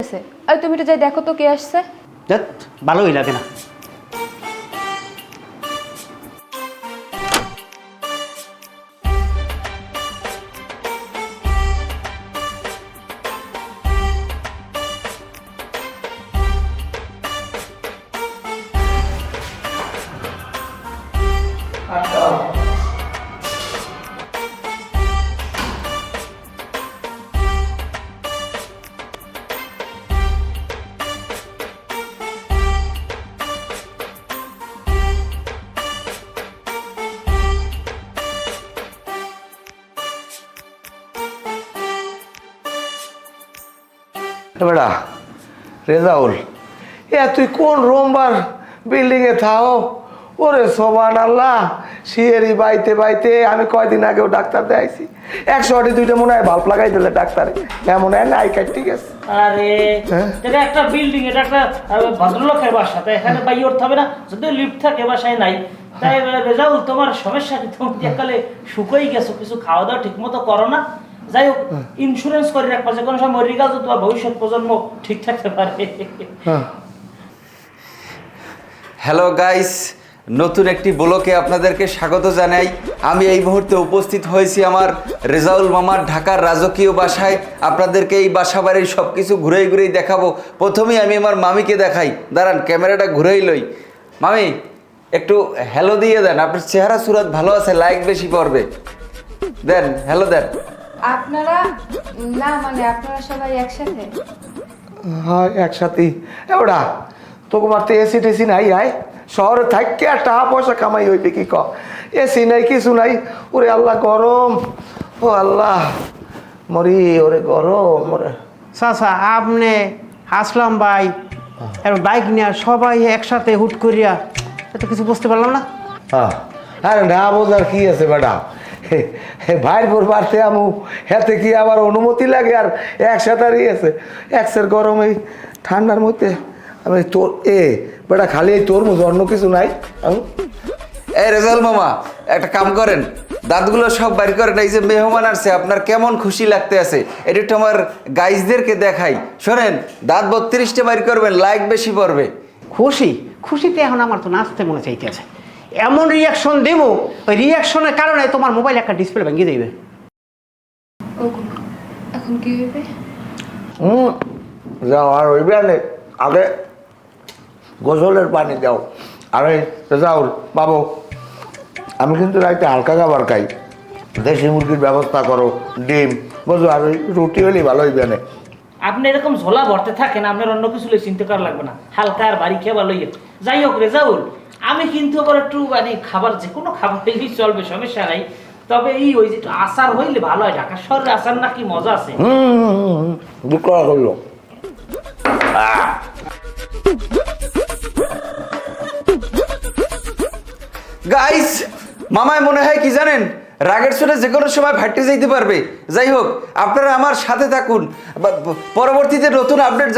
হইতেছে। এই তুমি তো যাই দেখো তো কে আসছে। দেখ ভালোই লাগে না। বেড়া রেজাউল, তুই কোন রোমবার বিল্ডিংয়ে থাও? ওরে সোমান আল্লাহ, শিয়েরি বাইতে বাইতে আমি কয়দিন আগেও ডাক্তার দেখাইছি, 102টা মনে হয় বাল্ব লাগাই দিলে ডাক্তারে, এমন হয় না আই কার্ড ঠিক আছে। আরে এটা একটা বিল্ডিং, এটা একটা ভদ্রলোকের বাসা, তাই এখানে বাইরে উঠতে হবে না? যদি লিফট থাকে বাসায় নাই, তাই রেজাউল তোমার সমস্যা কি? তুমি একালে শুকোই গেছো, কিছু খাওয়া দাওয়া ঠিক মতো করো না। যাই হোক, ইন্স্যুরেন্স করে রাখবা, যে কোনো সময় মরে গেল তোমার ভবিষ্যৎ প্রজন্ম ঠিক থাকতে পারে। হ্যালো গাইস, নতুন একটি ব্লকে আপনাদেরকে স্বাগত জানাই। আমি এই মুহূর্তে উপস্থিত হয়েছি আমার রেজাউল মামার ঢাকার রাজকীয় বাসায়। আপনাদেরকে এই বাসা বাড়ির সব কিছু ঘুরেই ঘুরেই দেখাবো। প্রথমেই আমি আমার মামিকে দেখাই, দাঁড়ান ক্যামেরাটা ঘুরেই লই। মামি একটু হ্যালো দিয়ে দেন, আপনার চেহারা সুরত ভালো আছে, লাইক বেশি পড়বে। দেন হ্যালো দেন। আপনারা না মানে আপনারা সবাই একসাথে? হ্যাঁ একসাথেই। ওরা তোমার তো এসি টেসি নাই, আয় শহরে থাকতে আর টাকা পয়সা কামাই হইবে কি ক? এসি নাই কিছু নাই, ওরে আল্লাহ গরম, ও আল্লাহ মরি, ওরে গরম ওরে। চাচা আপনি আসলাম ভাই আর বাইক নিয়ে সবাই একসাথে হুট করিয়া, এত কিছু বুঝতে পারলাম না। হ্যাঁ আরে না বোঝার কি আছে বেটা, ভাইয়ের পর বাড়তে আমু হেতে কি আবার অনুমতি লাগে? আর একসাথে আছে একসের গরম, এই ঠান্ডার মধ্যে আমি তোর বেটা খালি এই তরমুজ, অন্য কিছু নাই। এই রেজাউল মামা একটা কাম করেন, দাঁতগুলো সব বাইর করেন। এই যে মেহমান আসছে, আপনার কেমন খুশি লাগতে আছে এটা একটু আমার গাইজদেরকে দেখাই। শোনেন, দাঁত 32টা বাইর করবেন, লাইক বেশি পড়বে। খুশি খুশিতে এখন আমার তো নাচতে মনে চাইতেছে। এমন রিয়াকশন দেবো, ওই রিয়াকশনের কারণে তোমার মোবাইল একটা ডিসপ্লে ভেঙে দেবে। এখন কি হইবে? যাও আর ওইবে আগে গোসলের পানি দাও। আরে যাও বাবু, আমি কিন্তু রাইতে হালকা খাবার খাই, দেশি মুরগির ব্যবস্থা করো, ডিম বুঝো, আর ওই রুটি হলেই ভালো হইবে না। আপনি এরকম ঝোলা ভরতে থাকেন, আপনার অন্য কিছু চিন্তা করা লাগবে না, হালকা আর বাড়ি খেয়ে ভালো। যাই হোক রেজাউল, আমি কিন্তু আবার একটু মানে খাবার, যে কোনো খাবার হইলেই চলবে, সমস্যা নাই। তবে এই ওই যে আচার হইলে ভালো হয়, ঢাকা শহরের আচার নাকি মজা আছে। বিক্রয় করলো গাইস, মামায় মনে হয় কি জানেন, রাগের চোটে যে কোনো সময় ফাটতে যাইতে পারবে। যাই হোক, আপনারা আমার সাথে থাকুন, পরবর্তীতে নতুন আপডেট জানাই।